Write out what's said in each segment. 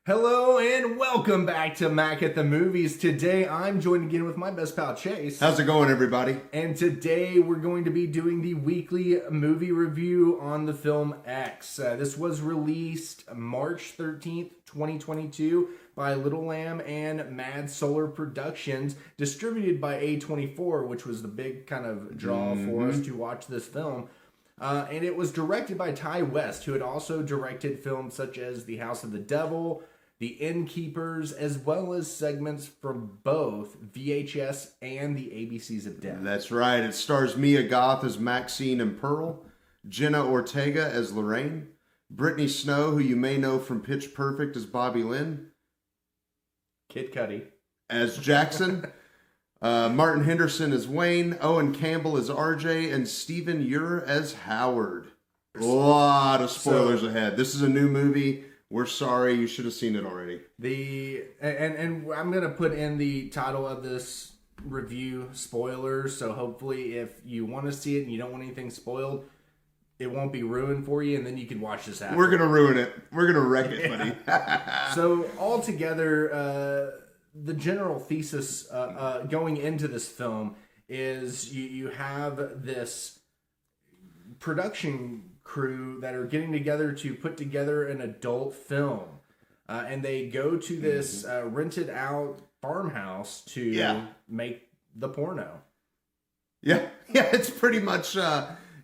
Hello and welcome back to Mac at the Movies. Today I'm joined again with my best pal Chase. How's it going, everybody? And today we're going to be doing the weekly movie review on the film X. This was released March 13th, 2022 by Little Lamb and Mad Solar Productions, distributed by A24, which was the big kind of draw for us to watch this film. And it was directed by Ty West, who had also directed films such as The House of the Devil, The Innkeepers, as well as segments from both VHS and the ABCs of Death. That's right. It stars Mia Goth as Maxine and Pearl, Jenna Ortega as Lorraine, Brittany Snow, who you may know from Pitch Perfect as Bobby Lynn, Kid Cudi as Jackson, Martin Henderson as Wayne, Owen Campbell as RJ, and Stephen Ure as Howard. A lot of spoilers ahead. This is a new movie. We're sorry, you should have seen it already. And I'm going to put in the title of this review spoilers, so hopefully if you want to see it and you don't want anything spoiled, it won't be ruined for you, and then you can watch this after. We're going to ruin it. We're going to wreck it, buddy. So altogether, the general thesis going into this film is you have this production crew that are getting together to put together an adult film, and they go to this rented out farmhouse to make the porno. Yeah, it's pretty much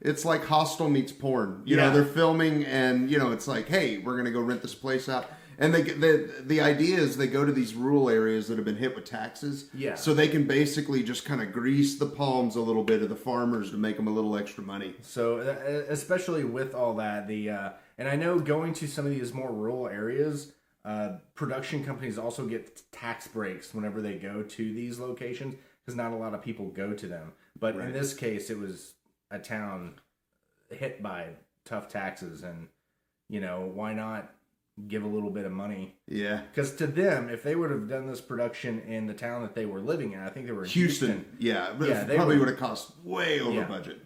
it's like Hostel meets porn. You know, they're filming, and it's like, hey, we're gonna go rent this place out. And the idea is they go to these rural areas that have been hit with taxes. Yeah. So they can basically just kind of grease the palms a little bit of the farmers to make them a little extra money. So especially with all that, and I know going to some of these more rural areas, production companies also get tax breaks whenever they go to these locations because not a lot of people go to them. But in this case, it was a town hit by tough taxes, and why not give a little bit of money? Yeah. Because to them, if they would have done this production in the town that they were living in, I think they were in Houston. They probably would have cost way over budget.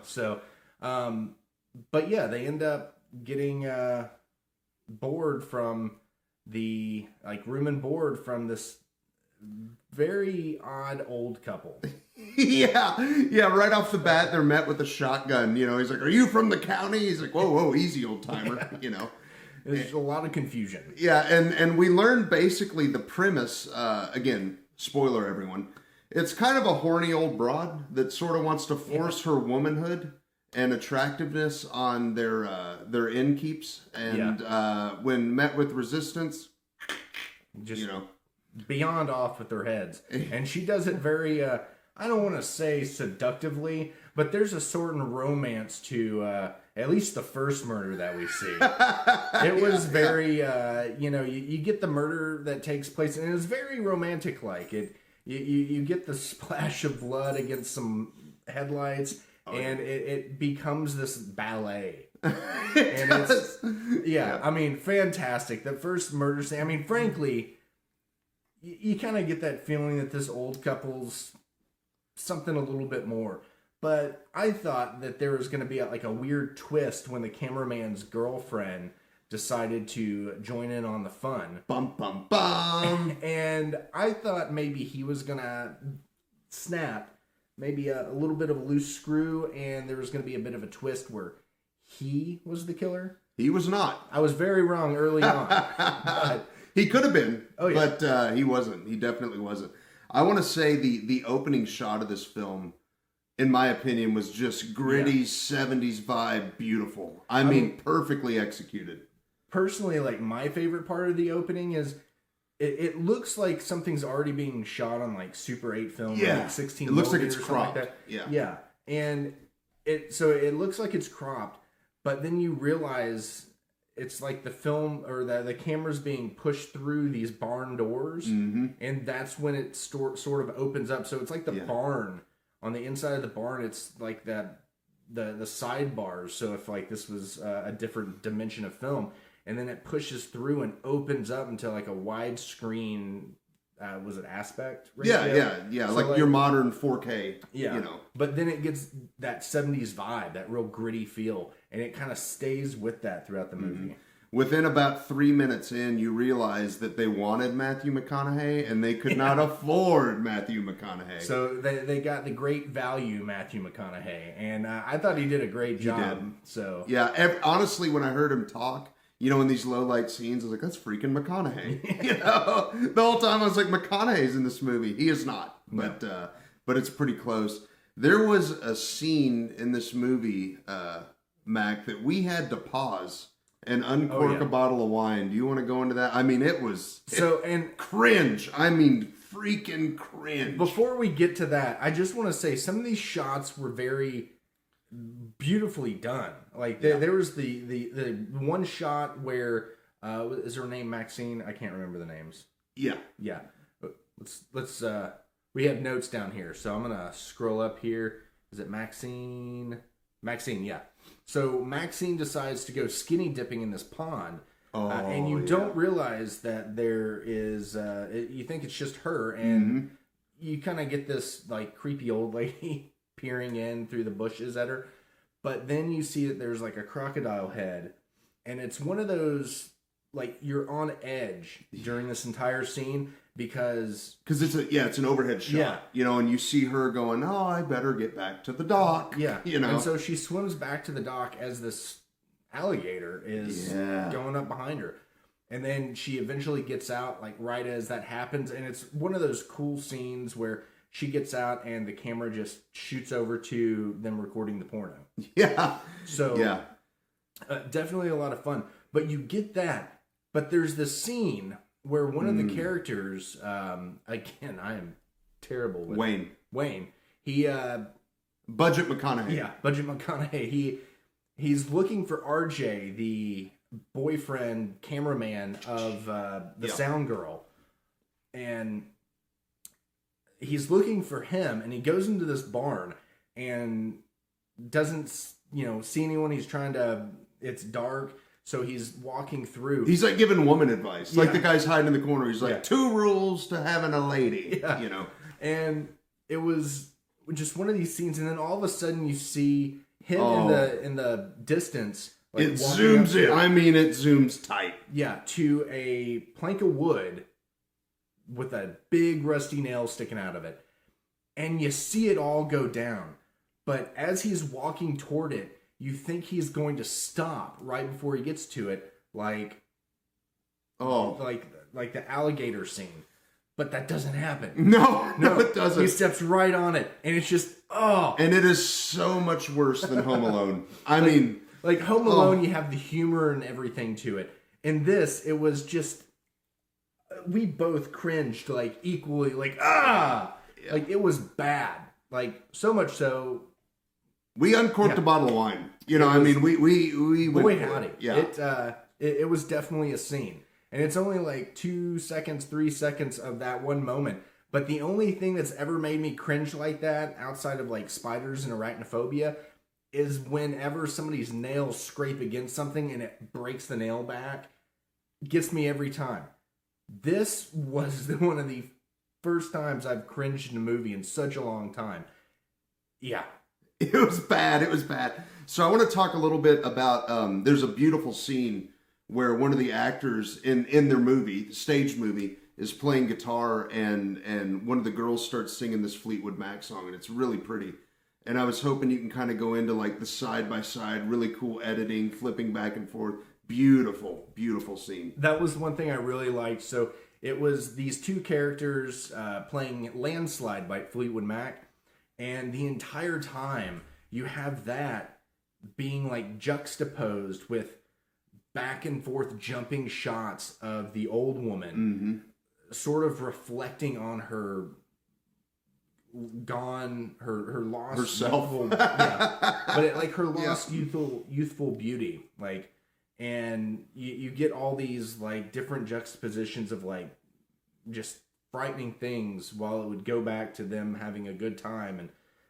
So, but they end up getting board from room and board from this very odd old couple. Right off the bat, they're met with a shotgun. He's like, "Are you from the county?" He's like, "Whoa, easy, old timer." There's a lot of confusion. Yeah, and we learned basically the premise, again, spoiler everyone, it's kind of a horny old broad that sort of wants to force her womanhood and attractiveness on their innkeeps, and when met with resistance, just beyond off with their heads. And she does it very, I don't want to say seductively, but there's a certain romance to at least the first murder that we see. It was very, you get the murder that takes place, and it was very romantic-like. You get the splash of blood against some headlights, it becomes this ballet. I mean, fantastic. The first murder scene, I mean, frankly, you kind of get that feeling that this old couple's something a little bit more. But I thought that there was going to be a weird twist when the cameraman's girlfriend decided to join in on the fun. Bum, bum, bum. And I thought maybe he was going to snap, maybe a little bit of a loose screw, and there was going to be a bit of a twist where he was the killer. He was not. I was very wrong early on. But he could have been, but he wasn't. He definitely wasn't. I want to say the opening shot of this film, in my opinion, was just gritty 70s vibe, beautiful. I mean, perfectly executed. Personally, my favorite part of the opening is it looks like something's already being shot on Super 8 film, 16. It looks like it's cropped. Like that. And it looks like it's cropped, but then you realize it's like the film or the camera's being pushed through these barn doors, and that's when it sort of opens up. So it's like the barn. On the inside of the barn, it's like that the sidebars. So if this was a different dimension of film, and then it pushes through and opens up into a widescreen. Was it aspect ratio? Yeah. So your modern 4K. Yeah. But then it gets that 70s vibe, that real gritty feel, and it kind of stays with that throughout the movie. within about 3 minutes in, you realize that they wanted Matthew McConaughey and they could not afford Matthew McConaughey. So they got the great value Matthew McConaughey, and I thought he did a great job. He did. So yeah, honestly, when I heard him talk, in these low light scenes, I was like, that's freaking McConaughey. The whole time I was like, McConaughey's in this movie. He is not, but it's pretty close. There was a scene in this movie, Mac, that we had to pause and uncork a bottle of wine. Do you want to go into that? I mean, it was cringe. I mean, freaking cringe. Before we get to that, I just want to say some of these shots were very beautifully done. Like there was the one shot where is her name Maxine? I can't remember the names. Yeah. Let's we have notes down here, so I'm gonna scroll up here. Is it Maxine? Maxine, yeah. So Maxine decides to go skinny dipping in this pond, and you don't realize that there is. You think it's just her, and you kind of get this like creepy old lady peering in through the bushes at her. But then you see that there's like a crocodile head, and it's one of those like you're on edge during this entire scene because it's an overhead shot, and you see her going, oh, I better get back to the dock, and so she swims back to the dock as this alligator is going up behind her, and then she eventually gets out like right as that happens, and it's one of those cool scenes where she gets out and the camera just shoots over to them recording the porno. Definitely a lot of fun. But you get that. But there's this scene where one of the characters, again, I am terrible with Wayne. He Budget McConaughey. Yeah, Budget McConaughey. He's looking for RJ, the boyfriend cameraman of the sound girl. And he's looking for him, and he goes into this barn and doesn't, see anyone. He's trying to. It's dark, so he's walking through. He's like giving woman advice, like the guy's hiding in the corner. He's like, 2 rules to having a lady, And it was just one of these scenes, and then all of a sudden you see him in the distance. Like, it zooms in. I mean, it zooms tight. Yeah, to a plank of wood with a big rusty nail sticking out of it. And you see it all go down. But as he's walking toward it, you think he's going to stop right before he gets to it, like the alligator scene. But that doesn't happen. No, it doesn't. He steps right on it, and it's just, And it is so much worse than Home Alone. I mean... Like Home Alone, you have the humor and everything to it. In this, it was just... We both cringed, like, equally, like, Like, it was bad. Like, so much so... We uncorked a bottle of wine. I mean, we went... Boy, howdy. Yeah. It was definitely a scene. And it's only like 2 seconds, 3 seconds of that one moment. But the only thing that's ever made me cringe like that, outside of, like, spiders and arachnophobia, is whenever somebody's nails scrape against something and it breaks the nail back. Gets me every time. This was one of the first times I've cringed in a movie in such a long time. Yeah. It was bad. So I want to talk a little bit about, there's a beautiful scene where one of the actors in their movie, the stage movie, is playing guitar and one of the girls starts singing this Fleetwood Mac song, and it's really pretty. And I was hoping you can kind of go into like the side-by-side, really cool editing, flipping back and forth. Beautiful, beautiful scene. That was one thing I really liked. So it was these two characters playing Landslide by Fleetwood Mac. And the entire time you have that being like juxtaposed with back and forth jumping shots of the old woman sort of reflecting on her her lost herself, her lost youthful beauty, like, and you get all these like different juxtapositions of like just frightening things while it would go back to them having a good time and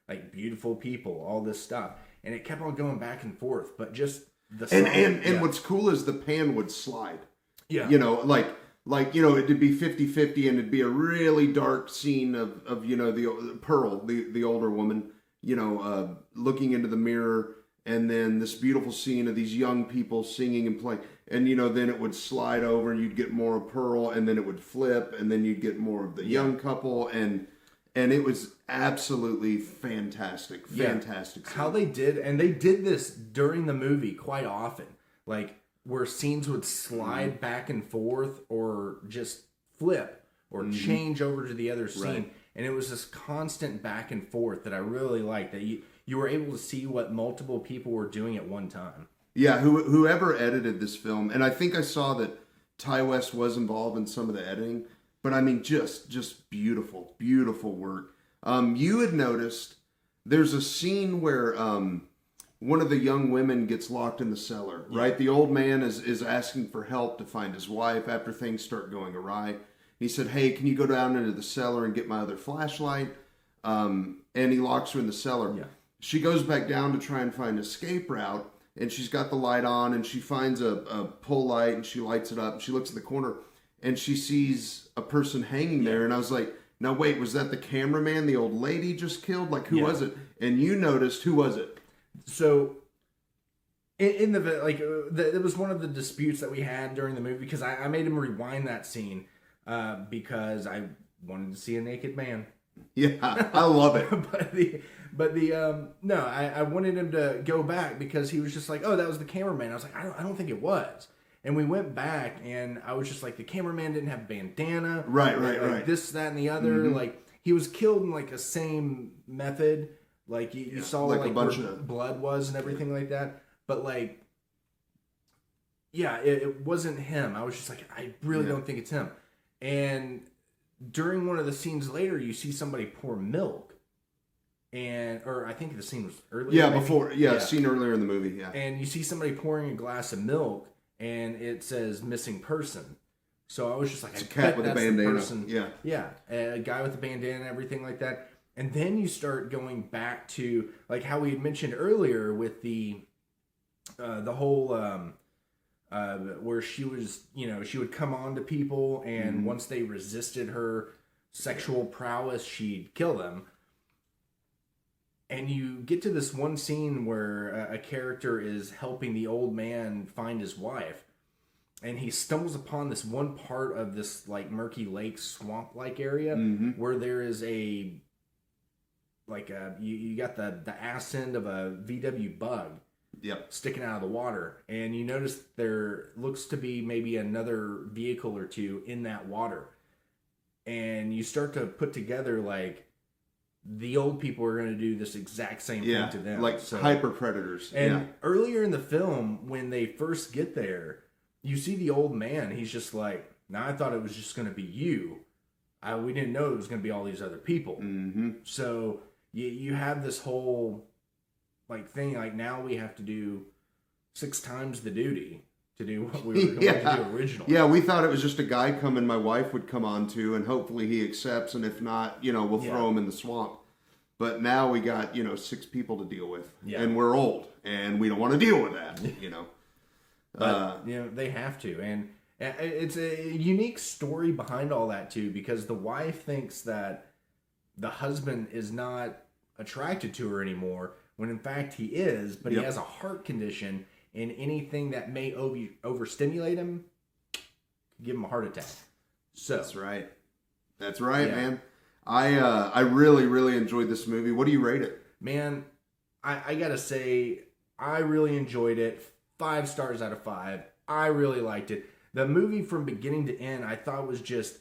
like beautiful people, all this stuff, and it kept on going back and forth. But just the song, and what's cool is the pan would slide. It'd be 50-50 and it'd be a really dark scene of the Pearl, the older woman, looking into the mirror, and then this beautiful scene of these young people singing and playing, and then it would slide over and you'd get more of Pearl, and then it would flip, and then you'd get more of the young couple, and it was absolutely fantastic scene. How they did this during the movie quite often, like where scenes would slide back and forth or just flip or change over to the other scene. Right. And it was this constant back and forth that I really liked, that you were able to see what multiple people were doing at one time. Yeah, whoever edited this film, and I think I saw that Ty West was involved in some of the editing, but I mean, just beautiful, beautiful work. You had noticed there's a scene where one of the young women gets locked in the cellar, right? The old man is asking for help to find his wife after things start going awry. He said, "Hey, can you go down into the cellar and get my other flashlight?" And he locks her in the cellar. Yeah. She goes back down to try and find an escape route, and she's got the light on, and she finds a pull light, and she lights it up, and she looks in the corner, and she sees a person hanging there, and I was like, now wait, was that the cameraman the old lady just killed? Like, who was it? And you noticed, who was it? So, it was one of the disputes that we had during the movie, because I made him rewind that scene, because I wanted to see a naked man. Yeah, I love it. I wanted him to go back because he was just like, oh, that was the cameraman. I was like, I don't think it was. And we went back, and I was just like, the cameraman didn't have bandana. Right. This, that, and the other. Mm-hmm. Like, he was killed in, like, the same method. Like, you saw, like a bunch of blood was and everything like that. But, like, yeah, it wasn't him. I was just like, I really don't think it's him. And during one of the scenes later, you see somebody pour milk. Or I think the scene was earlier. Yeah, before. Yeah, scene earlier in the movie, yeah. And you see somebody pouring a glass of milk, and it says missing person. So I was just like, it's a cat with a bandana. Yeah, a guy with a bandana and everything like that. And then you start going back to like how we had mentioned earlier with the whole where she was, she would come on to people, and once they resisted her sexual prowess, she'd kill them. And you get to this one scene where a character is helping the old man find his wife. And he stumbles upon this one part of this like murky lake swamp-like area where there is you got the ass end of a VW bug sticking out of the water. And you notice there looks to be maybe another vehicle or two in that water. And you start to put together like, the old people are going to do this exact same thing to them. Like hyper predators. And earlier in the film, when they first get there, you see the old man. He's just like, now I thought it was just going to be you. We didn't know it was going to be all these other people. Mm-hmm. So you have this whole like thing, like now we have to do 6 times the duty to do what we were going to do originally. Yeah, we thought it was just a guy coming my wife would come on to, and hopefully he accepts, and if not, we'll throw him in the swamp. But now we got, 6 people to deal with, and we're old, and we don't want to deal with that, But, they have to, and it's a unique story behind all that, too, because the wife thinks that the husband is not attracted to her anymore, when in fact he is, but he has a heart condition, and anything that may overstimulate him could give him a heart attack. So That's right, man. I really, really enjoyed this movie. What do you rate it? Man, I gotta say, I really enjoyed it. 5 stars out of 5. I really liked it. The movie from beginning to end, I thought was just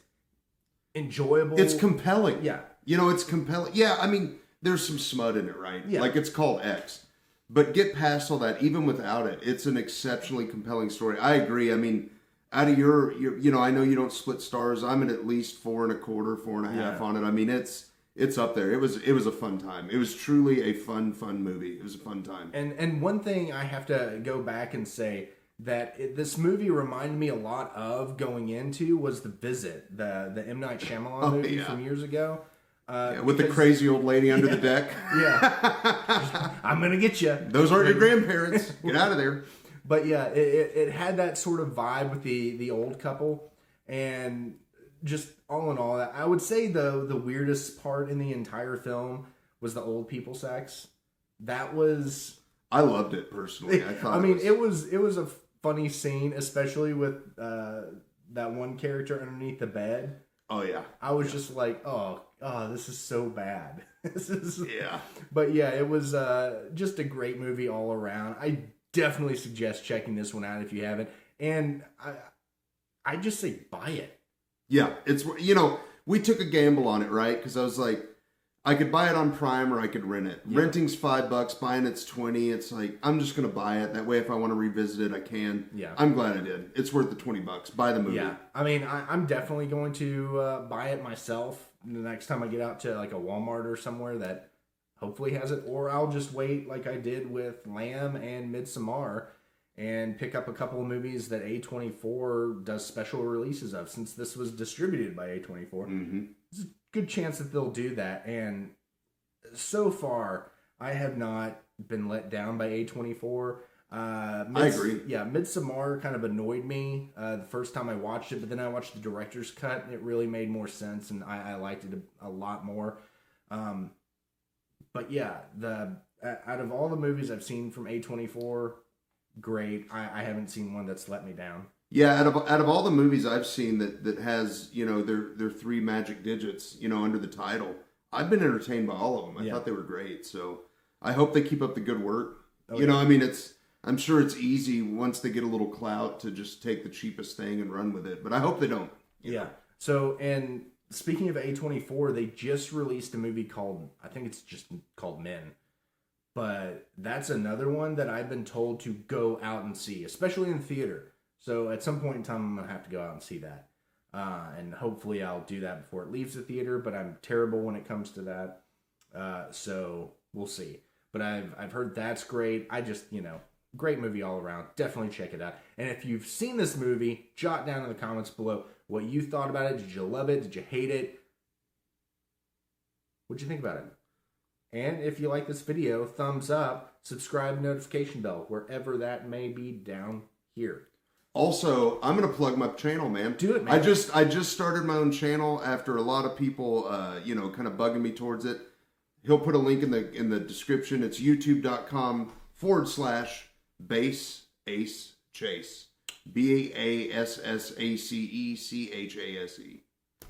enjoyable. It's compelling. Yeah. It's compelling. Yeah, I mean, there's some smut in it, right? Yeah. Like, it's called X. But get past all that, even without it, it's an exceptionally compelling story. I agree. I mean, out of your I know you don't split stars. I'm at least 4.25, 4.5 on it. I mean, it's up there. It was a fun time. It was truly a fun movie. It was a fun time. And one thing I have to go back and say that this movie reminded me a lot of going into was The Visit, the M. Night Shyamalan movie from years ago. With the crazy old lady under the deck. Yeah. I'm going to get you. Those aren't your grandparents. Get out of there. But yeah, it had that sort of vibe with the old couple. And just all in all, I would say the weirdest part in the entire film was the old people sex. That was... I loved it personally. I thought. It was a funny scene, especially with that one character underneath the bed. Oh yeah. I was just like, oh, this is so bad. Yeah. But yeah, it was just a great movie all around. I definitely suggest checking this one out if you haven't. And I just say buy it. Yeah, it's, we took a gamble on it, right? Because I was like, I could buy it on Prime or I could rent it. Yeah. Renting's $5, buying it's $20. It's like, I'm just gonna buy it. That way, if I want to revisit it, I can. Yeah, I'm glad I did. It's worth the $20. Buy the movie. Yeah, I'm definitely going to buy it myself the next time I get out to like a Walmart or somewhere that hopefully has it, or I'll just wait like I did with Lamb and Midsommar and pick up a couple of movies that A24 does special releases of, since this was distributed by A24. Mm-hmm. There's a good chance that they'll do that, and so far, I have not been let down by A24. I agree. Yeah, Midsommar kind of annoyed me the first time I watched it, but then I watched the director's cut, and it really made more sense, and I liked it a lot more. But yeah, out of all the movies I've seen from A24, great. I haven't seen one that's let me down. Yeah, out of all the movies I've seen that has, their 3 magic digits, under the title, I've been entertained by all of them. I thought they were great. So I hope they keep up the good work. I'm sure it's easy once they get a little clout to just take the cheapest thing and run with it. But I hope they don't. Yeah. So, and speaking of A24, they just released a movie called, I think it's just called Men. But that's another one that I've been told to go out and see, especially in theater. So at some point in time, I'm going to have to go out and see that. And hopefully I'll do that before it leaves the theater, but I'm terrible when it comes to that. So we'll see. But I've heard that's great. I just, great movie all around. Definitely check it out. And if you've seen this movie, jot down in the comments below what you thought about it. Did you love it? Did you hate it? What'd you think about it? And if you like this video, thumbs up, subscribe, notification bell, wherever that may be down here. Also, I'm going to plug my channel, man. Do it, man. I just started my own channel after a lot of people, kind of bugging me towards it. He'll put a link in the description. It's youtube.com/Bass Ace Chase. BASSACECHASE.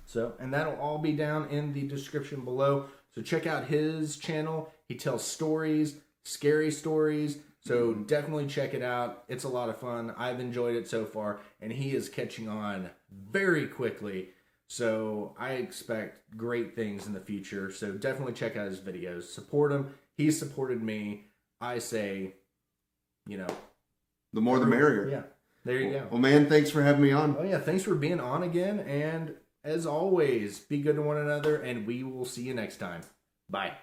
So, and that'll all be down in the description below. So check out his channel. He tells stories, scary stories. So definitely check it out. It's a lot of fun. I've enjoyed it so far, and he is catching on very quickly. So I expect great things in the future. So definitely check out his videos. Support him. He's supported me. I say, the more the merrier. Yeah. There you go. Well, man, thanks for having me on. Oh, yeah. Thanks for being on again. And as always, be good to one another, and we will see you next time. Bye.